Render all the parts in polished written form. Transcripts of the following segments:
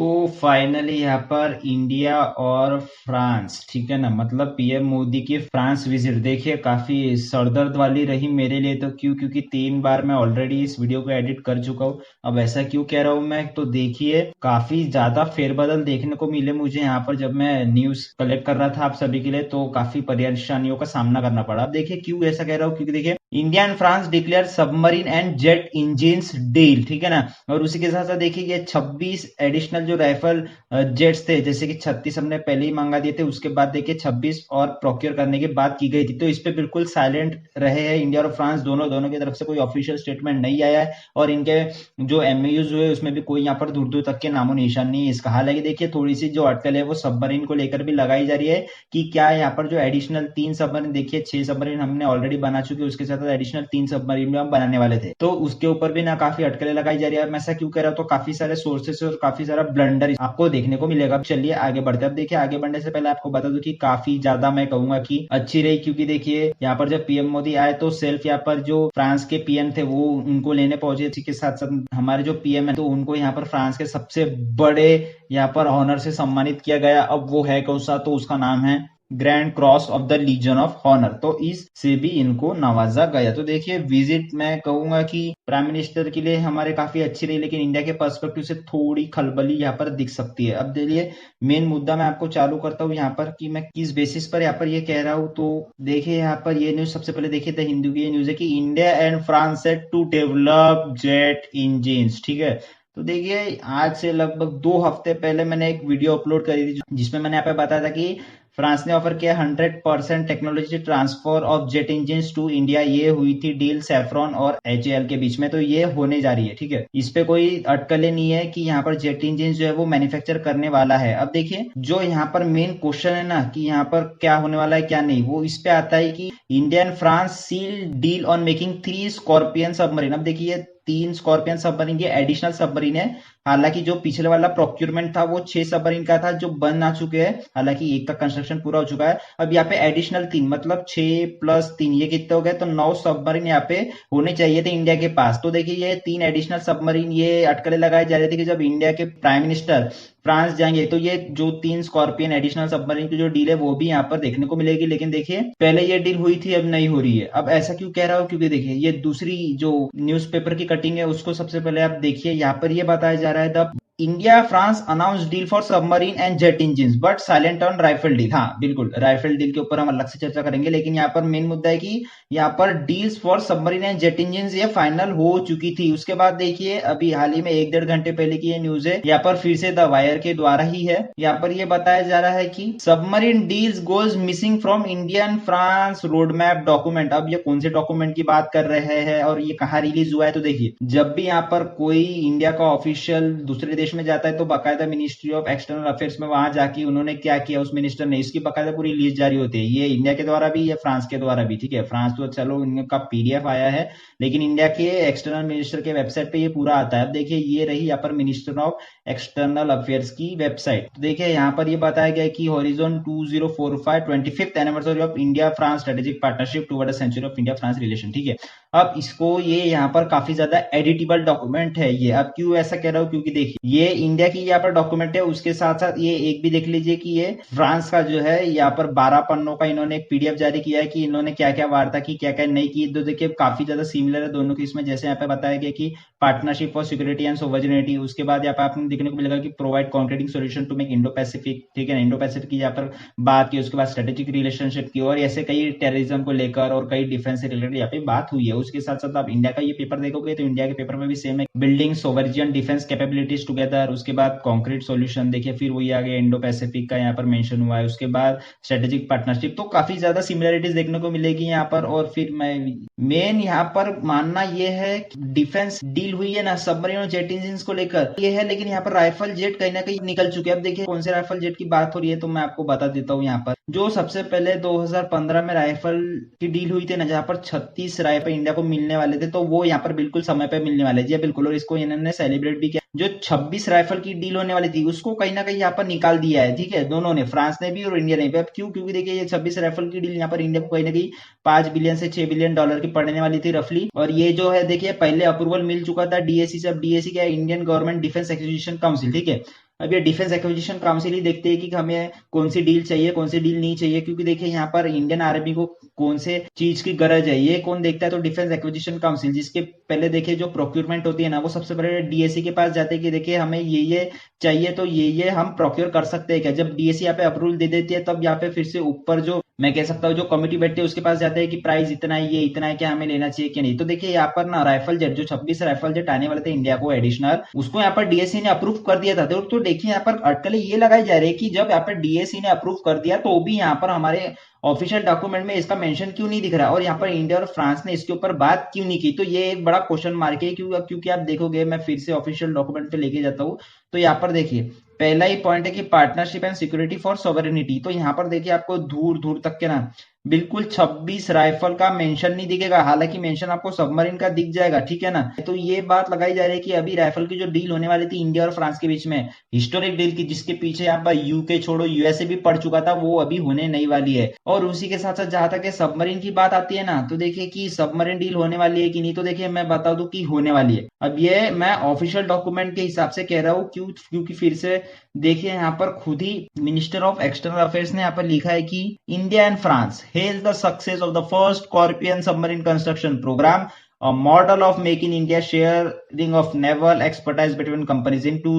तो फाइनली यहाँ पर इंडिया और फ्रांस, ठीक है ना, मतलब पीएम मोदी की फ्रांस विजिट देखिए काफी सरदर्द वाली रही मेरे लिए। तो क्योंकि 3 बार मैं ऑलरेडी इस वीडियो को एडिट कर चुका हूँ। अब ऐसा क्यों कह रहा हूँ मैं, तो देखिए काफी ज्यादा फेरबदल देखने को मिले मुझे यहाँ पर। जब मैं न्यूज कलेक्ट कर रहा था आप सभी के लिए तो काफी परेशानियों का सामना करना पड़ा। अब देखिए क्यों ऐसा कह रहा हूँ, क्योंकि देखिए India and France declare submarine and jet engines deal, ठीक है ना। और उसी के साथ साथ देखिए ये 26 एडिशनल जो राइफल जेट्स थे, जैसे कि 36 हमने पहले ही मंगा दिए थे, उसके बाद देखिए 26 और प्रोक्योर करने की बात की गई थी। तो इस पे बिल्कुल साइलेंट रहे हैं इंडिया और फ्रांस दोनों दोनों की तरफ से कोई ऑफिशियल स्टेटमेंट नहीं आया है। और इनके जो एमओयूज हुए उसमें भी कोई यहाँ पर दूर दूर तक के नामो निशान नहीं है इसका। हालांकि देखिए थोड़ी सी जो अटकल है वो सबमरीन को लेकर भी लगाई जा रही है कि क्या यहाँ पर जो एडिशनल 3 सबमरीन, देखिए 6 सबमरीन हमने ऑलरेडी बना चुके, उसके साथ एडिशनल 3 सबमरीन भी हम बनाने वाले थे, तो उसके ऊपर भी ना काफी अटकलें लगाई जा रही है। मैं ऐसा क्यों कह रहा हूँ, तो काफी सारे सोर्सेस और काफी सारा ब्लंडर आपको देखने को मिलेगा। चलिए आगे बढ़ते हैं। अब देखिए आगे बढ़ने से पहले आपको बता दूं कि काफी ज्यादा मैं कहूंगा कि अच्छी रही, क्योंकि देखिए यहाँ पर जब पीएम मोदी आए तो सेल्फ यहाँ पर जो फ्रांस के पीएम थे वो उनको लेने पहुंचे। इसी के साथ साथ हमारे जो पीएम है तो उनको यहाँ पर फ्रांस के सबसे बड़े यहाँ पर ऑनर से सम्मानित किया गया। अब वो है कौन सा, तो उसका नाम है grand cross of the legion of honour. तो इससे भी इनको नवाजा गया। तो देखिए विजिट मैं कहूंगा कि प्राइम मिनिस्टर के लिए हमारे काफी अच्छी रही, लेकिन इंडिया के पर्सपेक्टिव से थोड़ी खलबली यहाँ पर दिख सकती है। अब देखिए मेन मुद्दा मैं आपको चालू करता हूँ यहाँ पर कि मैं किस बेसिस पर यहाँ पर ये कह रहा हूँ। तो देखिए यहाँ पर ये न्यूज सबसे पहले देखिए द हिंदू की ये न्यूज है कि India and France set to develop jet engine, ठीक है। तो देखिए आज से लगभग 2 हफ्ते पहले मैंने एक वीडियो अपलोड करी थी जिसमें मैंने यहाँ पे बताया था कि फ्रांस ने ऑफर किया 100% technology transfer of jet engine to India. ये हुई थी डील सैफरॉन और एचएएल के बीच में, तो ये होने जा रही है, ठीक है। इस पे कोई अटकलें नहीं है कि यहाँ पर जेट इंजिन जो है वो मैन्युफैक्चर करने वाला है। अब देखिए जो यहाँ पर मेन क्वेश्चन है ना कि यहाँ पर क्या होने वाला है क्या नहीं, वो इस पे आता है कि India and France seal deal on making 3 scorpion submarine. अब देखिए 3 स्कॉर्पियन सबमरीन ये एडिशनल सबमरीन है। हालांकि जो पिछले वाला प्रोक्यूरमेंट था वो 6 सबमरीन का था जो बन आ चुके हैं। हालांकि एक का कंस्ट्रक्शन पूरा हो चुका है। अब यहाँ पे एडिशनल 3 मतलब 6+3 ये कितने हो गए, तो 9 सबमरीन यहाँ पे होने चाहिए थे इंडिया के पास। तो देखिए ये 3 एडिशनल सबमरीन ये अटकलें लगाए जा रहे थे कि जब इंडिया के प्राइम मिनिस्टर फ्रांस जाएंगे तो ये जो 3 स्कॉर्पियन एडिशनल सबमरीन की जो डील है वो भी यहाँ पर देखने को मिलेगी। लेकिन देखिए पहले ये डील हुई थी अब नहीं हो रही है। अब ऐसा क्यों कह रहा हूँ, क्योंकि देखिए ये दूसरी जो न्यूज़पेपर की कटिंग है उसको सबसे पहले आप देखिए। यहाँ पर ये बताया जा रहा है the India France announce deal for submarine and jet engine but silent on rifle deal. हाँ बिल्कुल, राइफल डील के ऊपर हम अलग से चर्चा करेंगे, लेकिन यहाँ पर मेन मुद्दा है कि यहाँ पर deals for submarine and jet engine ये फाइनल हो चुकी थी। उसके बाद देखिए अभी हाल ही में 1-1.5 घंटे पहले की ये न्यूज है, यहाँ पर फिर से द वायर के द्वारा ही है। यहाँ पर ये बताया जा रहा है कि submarine deals goes missing from Indian France road map document. अब ये कौन से डॉक्यूमेंट की बात कर रहे हैं और ये कहाँ रिलीज हुआ है, तो देखिए जब भी यहाँ पर कोई इंडिया का ऑफिशियल दूसरे देश में जाता है तो बाकायदा मिनिस्ट्री ऑफ एक्सटर्नल अफेयर्स में वहां जाके उन्होंने क्या किया उस मिनिस्टर ने, इसकी बाकायदा पूरी लिस्ट जारी होती है। ये इंडिया के द्वारा भी, ये फ्रांस के द्वारा भी, ठीक है। फ्रांस तो चलो इनका पीडीएफ आया है, लेकिन इंडिया के एक्सटर्नल मिनिस्टर के वेबसाइट पे ये पूरा आता है। अब देखिए ये रही यहाँ पर मिनिस्टर ऑफ एक्सटर्नल अफेयर्स की वेबसाइट। तो देखिए यहाँ पर ये बताया गया कि horizon 2045 25th anniversary of India France strategic partnership toward a century of India France relation, ठीक है। अब इसको ये यहाँ पर काफी ज्यादा एडिटेबल डॉक्यूमेंट है ये। अब क्यों ऐसा कह रहा हूँ, क्योंकि देखिए ये इंडिया की यहाँ पर डॉक्यूमेंट है, उसके साथ साथ ये एक भी देख लीजिए कि ये फ्रांस का जो है यहाँ पर 12 पन्नों का इन्होंने एक पीडीएफ जारी किया है कि इन्होंने क्या क्या वार्ता की क्या क्या नहीं की। तो देखिए काफी ज्यादा सिमिलर है दोनों की इसमें। जैसे यहाँ पे बताया गया कि partnership for security and sovereignty, उसके बाद यहाँ पे आपने देखने को मिलेगा कि provide concreting solution to make Indo Pacific, ठीक है ना, इंडो पैसिफिक की यहाँ पर बात की। उसके बाद स्ट्रेटेजिक रिलेशनशिप की और ऐसे कई टेररिज्म को लेकर और कई डिफेंस से रिलेटेड यहाँ पे बात हुई है। उसके साथ साथ आप इंडिया का ये पेपर देखोगे तो इंडिया के पेपर में भी सेम है, बिल्डिंग सोवर्जियन डिफेंस कैपेबिलिटीज टुगेदर। उसके बाद कॉन्क्रीट सोल्यूशन, देखिए फिर वही आगे इंडो पैसिफिक का यहाँ पर मेंशन हुआ है। उसके बाद स्ट्रेटेजिक पार्टनरशिप, तो काफी ज्यादा सिमिलरिटीज देखने को मिलेगी यहाँ पर। और फिर मैं मेन यहाँ पर मानना ये है डिफेंस डील हुई है ना सबमरीन और जेट इंजिन को लेकर ये है, लेकिन यहाँ पर राइफल जेट कहीं ना कहीं निकल चुके हैं। अब देखिए कौन से राइफल जेट की बात हो रही है, तो मैं आपको बता देता हूँ। यहाँ पर जो सबसे पहले 2015 में राइफल की डील हुई थी ना, जहां पर 36 राइफल इंडिया को मिलने वाले थे, तो वो यहाँ पर बिल्कुल समय पे मिलने वाले जी बिल्कुल। और इसको इन्होंने सेलिब्रेट भी किया। जो 26 राइफल की डील होने वाली थी उसको कहीं ना कहीं यहाँ पर निकाल दिया है, ठीक है, दोनों ने, फ्रांस ने भी और इंडिया ने भी। अब क्यों, क्योंकि देखिए ये 26 राइफल की डील यहाँ पर इंडिया को कहीं ना कहीं 5 बिलियन से 6 बिलियन डॉलर की पड़ने वाली थी रफली। और ये जो है देखिए पहले अप्रूवल मिल चुका था डीएसी से। अब डीएसी क्या है, Indian government defence acquisition council, ठीक है। अब ये डिफेंस एक्विजिशन काउंसिल ही देखते हैं कि हमें कौन सी डील चाहिए, कौन सी डील नहीं चाहिए, क्योंकि देखिए यहाँ पर इंडियन आर्मी को कौन से चीज की गरज है ये कौन देखता है, तो डिफेंस एक्विजिशन काउंसिल, जिसके पहले देखिए जो प्रोक्योरमेंट होती है ना, वो सबसे पहले डीएसी के पास जाते हैं कि देखिए हमें ये चाहिए, तो ये हम प्रोक्योर कर सकते हैं क्या। जब डीएसी यहाँ पे अप्रूवल दे देती है, तब यहाँ पे फिर से ऊपर जो मैं कह सकता हूँ जो कमिटी बैठती है उसके पास जाते हैं कि प्राइस इतना है, ये इतना है, क्या हमें लेना चाहिए कि नहीं। तो देखिए यहाँ पर ना राइफल जेट जो 26 राइफल जेट आने वाले थे इंडिया को एडिशनल, उसको यहाँ पर डीएससी ने अप्रूव कर दिया था। तो देखिए यहाँ पर अटकलें ये लगाई जा रही है कि जब यहाँ पर डीएससी ने अप्रूव कर दिया तो भी यहाँ पर हमारे ऑफिशियल डॉक्यूमेंट में इसका मेंशन क्यों नहीं दिख रहा, और यहाँ पर इंडिया और फ्रांस ने इसके ऊपर बात क्यों नहीं की। तो ये एक बड़ा क्वेश्चन मार्क है, क्योंकि आप देखोगे, मैं फिर से ऑफिशियल डॉक्यूमेंट पे लेके जाता हूँ, तो यहाँ पर देखिए पहला ही पॉइंट है कि partnership and security for sovereignty. तो यहाँ पर देखिए आपको दूर दूर तक के ना बिल्कुल 26 राइफल का मेंशन नहीं दिखेगा, हालांकि मेंशन आपको सबमरीन का दिख जाएगा, ठीक है ना। तो ये बात लगाई जा रही है कि अभी राइफल की जो डील होने वाली थी इंडिया और फ्रांस के बीच में, हिस्टोरिक डील की, जिसके पीछे यहाँ पर यूके छोड़ो यूएसए भी पड़ चुका था, वो अभी होने नहीं वाली है। और उसी के साथ साथ जहां तक सबमरीन की बात आती है ना, तो देखिए कि सबमरीन डील होने वाली है कि नहीं, तो देखिए मैं बता दूं कि होने वाली है। अब ये मैं ऑफिशियल डॉक्यूमेंट के हिसाब से कह रहा हूँ, क्योंकि फिर से देखिए यहाँ पर खुद ही मिनिस्टर ऑफ एक्सटर्नल अफेयर्स ने यहाँ पर लिखा है कि India and France held the success of the first scorpion submarine construction programme, a model of Make in India sharing of naval expertise between companies into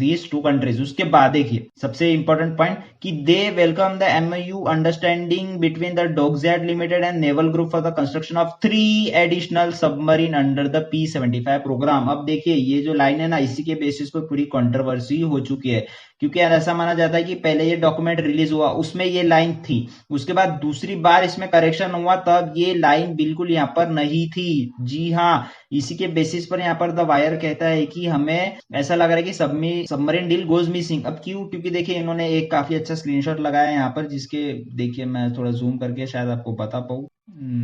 these two countries। उसके बाद देखिए सबसे इंपॉर्टेंट पॉइंट कि they welcome the MOU understanding between the dockyard limited and naval group for the construction of 3 additional submarine under the P-75 programme. अब देखिए ये जो line है ना, इसी के बेसिस पर पूरी कंट्रोवर्सी हो चुकी है, क्योंकि ऐसा माना जाता है कि पहले ये डॉक्यूमेंट रिलीज हुआ उसमें ये लाइन थी, उसके बाद दूसरी बार इसमें करेक्शन हुआ तब ये लाइन बिल्कुल यहाँ पर नहीं थी। जी हाँ, इसी के बेसिस पर यहाँ पर द वायर कहता है कि हमें ऐसा लग रहा है कि सबमरीन डील गोज मिसिंग। अब क्यों, क्योंकि देखिए इन्होंने एक काफी अच्छा स्क्रीनशॉट लगाया है यहाँ पर, जिसके देखिए मैं थोड़ा जूम करके शायद आपको बता पाऊँ,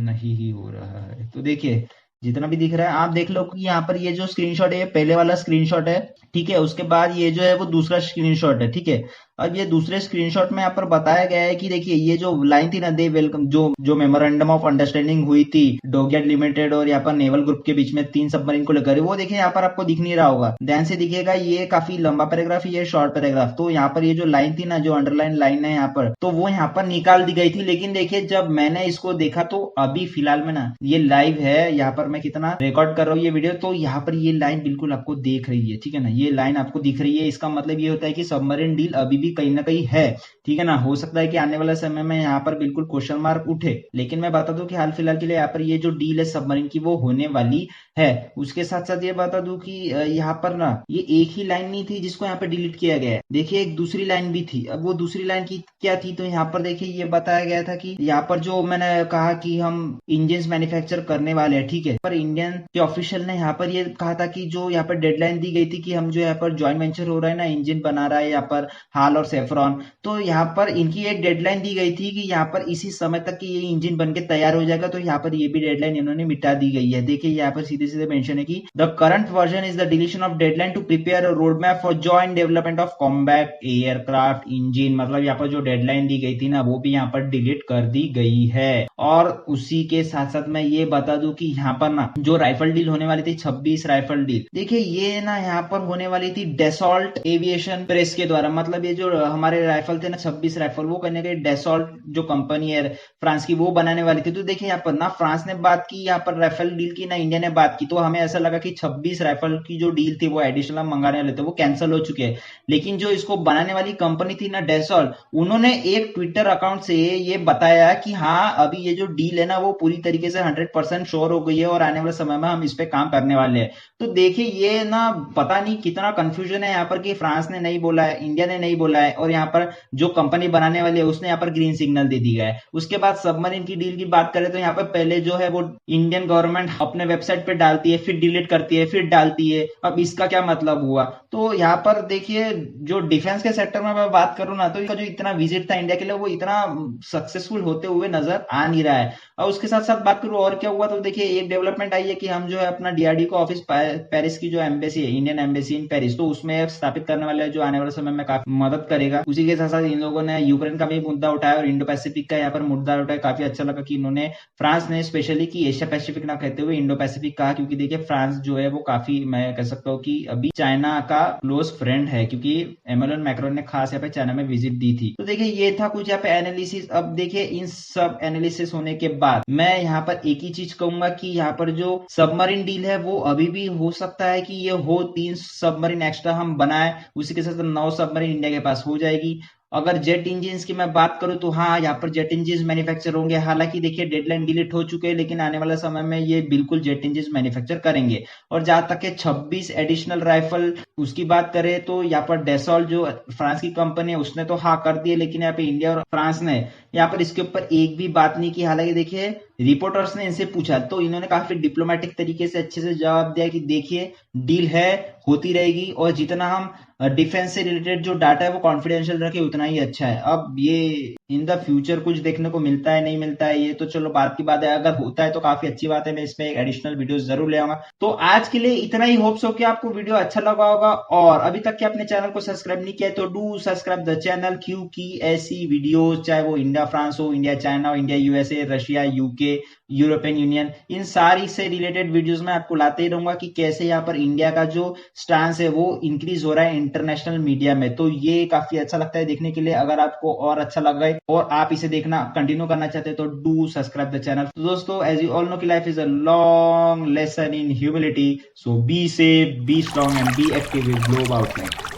नहीं ही हो रहा है। तो देखिए जितना भी दिख रहा है आप देख लो कि यहाँ पर ये जो स्क्रीनशॉट है पहले वाला स्क्रीनशॉट है, ठीक है। उसके बाद ये जो है वो दूसरा स्क्रीनशॉट है, ठीक है। अब ये दूसरे स्क्रीनशॉट में यहाँ पर बताया गया है कि देखिए ये जो लाइन थी ना, दे वेलकम, जो मेमोरेंडम ऑफ अंडरस्टैंडिंग हुई थी डॉकयार्ड लिमिटेड और यहाँ पर नेवल ग्रुप के बीच में 3 सबमरीन को लेकर, वो देखिए यहाँ पर आपको दिख नहीं रहा होगा, ध्यान से दिखेगा, ये काफी लंबा पैराग्राफ, ये शॉर्ट पैराग्राफ। तो यहाँ पर ये जो लाइन थी ना, जो अंडरलाइन लाइन है यहाँ पर, तो वो यहाँ पर निकाल दी गई थी। लेकिन देखिए जब मैंने इसको देखा तो अभी फिलहाल में ना ये लाइव है, यहाँ पर मैं कितना रिकॉर्ड कर रहा हूँ ये वीडियो, तो यहाँ पर ये लाइन बिल्कुल आपको देख रही है, ठीक है ना, ये लाइन आपको दिख रही है। इसका मतलब ये होता है कि सबमरीन डील अभी भी कहीं ना कहीं है, ठीक है ना। हो सकता है कि आने वाले समय में यहाँ पर बिल्कुल क्वेश्चन मार्क उठे, लेकिन मैं बता दूं कि हाल फिलहाल के लिए यहाँ पर ये जो डील है सबमरीन की वो होने वाली है। उसके साथ साथ ये बता दूं कि यहाँ पर ना ये एक ही लाइन नहीं थी जिसको यहाँ पर डिलीट किया गया है, देखिए एक दूसरी लाइन भी थी। अब वो दूसरी लाइन की क्या थी, तो यहाँ पर देखिए ये बताया गया था कि यहाँ पर जो मैंने कहा कि हम इंजन मैन्युफैक्चर करने वाले हैं, ठीक है, पर इंडियन के ऑफिशियल ने यहाँ पर ये कहा था कि जो यहाँ पर डेडलाइन दी गई थी कि हम जो यहाँ पर ज्वाइंट वेंचर हो रहा है ना, इंजन बना रहा है यहाँ पर हाल और सेफ्रॉन, तो यहाँ पर इनकी एक डेडलाइन दी गई थी कि यहाँ पर इसी समय तक कि ये इंजन बनके तैयार हो जाएगा। तो यहाँ पर ये भी डेडलाइन इन्होंने मिटा दी गई है। देखिए यहाँ पर सीधे सीधे मेंशन है कि the current version is the deletion of deadline to prepare a road map for joint development of combat aircraft engine. मतलब यहाँ पर जो डेडलाइन दी गई थी ना, वो भी यहाँ पर डिलीट कर दी गई है। और उसी के साथ साथ मैं ये बता दूं कि यहाँ पर ना जो राइफल डील होने वाली थी 26 राइफल डील, देखिए ये ना यहाँ पर होने वाली थी डेसॉल्ट एविएशन प्रेस के द्वारा। मतलब ये जो हमारे राइफल थे ना 26 राइफल, वो कहीं ना कहीं डेसॉल्ट जो कंपनी है फ्रांस की, वो बनाने वाली थी। तो देखिए यहाँ पर ना फ्रांस ने बात की यहाँ पर राइफल डील की, ना इंडिया ने बात की। तो हमें ऐसा लगा कि 26 राइफल की जो डील थी वो एडिशनल मंगाने वाले थे, वो कैंसिल हो चुके हैं। लेकिन जो इसको बनाने वाली कंपनी थी ना डेसॉल्ट, उन्होंने एक ट्विटर अकाउंट से ये बताया कि हाँ अभी ये जो डील है ना वो पूरी तरीके से 100% श्योर हो गई है और आने वाले समय में हम इस पे काम करने वाले हैं। तो देखिए ये ना पता नहीं कितना कंफ्यूजन है यहाँ पर कि फ्रांस ने नहीं बोला है, इंडिया ने नहीं बोला है, और यहाँ पर जो कंपनी बनाने वाली है उसने यहाँ पर ग्रीन सिग्नल दे दी है। उसके बाद सबमरीन की डील की बात करें तो यहाँ पर पहले जो है वो इंडियन गवर्नमेंट अपने वेबसाइट पे डालती है, फिर डिलीट करती है, फिर डालती है। अब इसका क्या मतलब हुआ, तो यहाँ पर देखिए जो डिफेंस के सेक्टर में मैं बात करूं ना, तो इसका जो इतना विजिट था इंडिया के लिए वो इतना सक्सेसफुल होते हुए नजर आ नहीं रहा है। और उसके साथ साथ बात करूं और क्या हुआ, तो देखिए एक डेवलपमेंट आई है कि हम जो है अपना डीआरडीओ का ऑफिस पेरिस की जो एम्बेसी है, इंडियन एम्बेसी इन पेरिस, तो उसमें स्थापित करने वाले जो आने वाले समय में काफी मदद मदद करेगा। उसी के साथ साथ इन लोगों ने यूक्रेन का भी मुद्दा उठाया और इंडो पैसिफिक का यहाँ पर मुद्दा उठाया। काफी अच्छा लगा कि इन्होंने फ्रांस ने स्पेशली कि एशिया पैसिफिक ना कहते हुए इंडो पैसिफिक कहा, क्योंकि देखिए फ्रांस जो है वो काफी, मैं कह सकता हूँ कि अभी चाइना का क्लोज फ्रेंड है, क्योंकि इमैनुअल मैक्रोन ने खास यहाँ पे चाइना में विजिट दी थी। तो देखिए ये था कुछ यहाँ पे एनालिसिस। अब देखिए इन सब एनालिसिस होने के बाद मैं यहाँ पर एक ही चीज कहूंगा कि यहाँ पर जो सबमरीन डील है वो अभी भी हो सकता है कि ये हो, 3 सबमरीन एक्स्ट्रा हम बनाए, उसी के साथ 9 सबमरीन इंडिया के पास हो जाएगी। अगर जेट इंजिन की मैं बात करूं तो हाँ, यहाँ पर जेट इंजिन मैन्युफैक्चर होंगे। हालांकि देखिए डेडलाइन डिलीट हो चुके हैं, लेकिन आने वाले समय में ये बिल्कुल जेट इंजिन मैन्युफैक्चर करेंगे। और जहां तक है 26 एडिशनल राइफल उसकी बात करें तो यहाँ पर डेसॉल जो फ्रांस की कंपनी है उसने तो हाँ कर दिए, लेकिन यहाँ पे इंडिया और फ्रांस ने यहाँ पर इसके ऊपर एक भी बात नहीं की। हालांकि देखिए रिपोर्टर्स ने इनसे पूछा तो इन्होंने काफी डिप्लोमेटिक तरीके से अच्छे से जवाब दिया कि देखिए डील है, होती रहेगी, और जितना हम डिफेंस से रिलेटेड जो डाटा है वो कॉन्फिडेंशियल रखे उतना ही अच्छा है। अब ये इन द फ्यूचर कुछ देखने को मिलता है नहीं मिलता है ये तो चलो बात की बात है, अगर होता है तो काफी अच्छी बात है, मैं इसमें एक एडिशनल वीडियो जरूर ले आऊंगा। तो आज के लिए इतना ही, होप्स हो कि आपको वीडियो अच्छा लगा होगा, और अभी तक के अपने चैनल को सब्सक्राइब नहीं किया तो डू सब्सक्राइब द चैनल, क्योंकि ऐसी वीडियोस चाहे वो इंडिया फ्रांस हो, इंडिया चाइना हो, India USA, Russia, UK, European Union, इन सारी से रिलेटेड वीडियोस में आपको लाते ही रहूंगा कि कैसे यहाँ पर इंडिया का जो स्टांस है वो इंक्रीज हो रहा है इंटरनेशनल मीडिया में। तो ये काफी अच्छा लगता है देखने के लिए। अगर आपको और अच्छा लग रहा है और आप इसे देखना कंटिन्यू करना चाहते हैं तो डू सब्सक्राइब द चैनल। तो दोस्तों एज यू ऑल नो कि life is a long lesson in humility, so be safe, be strong and be active with globe outland.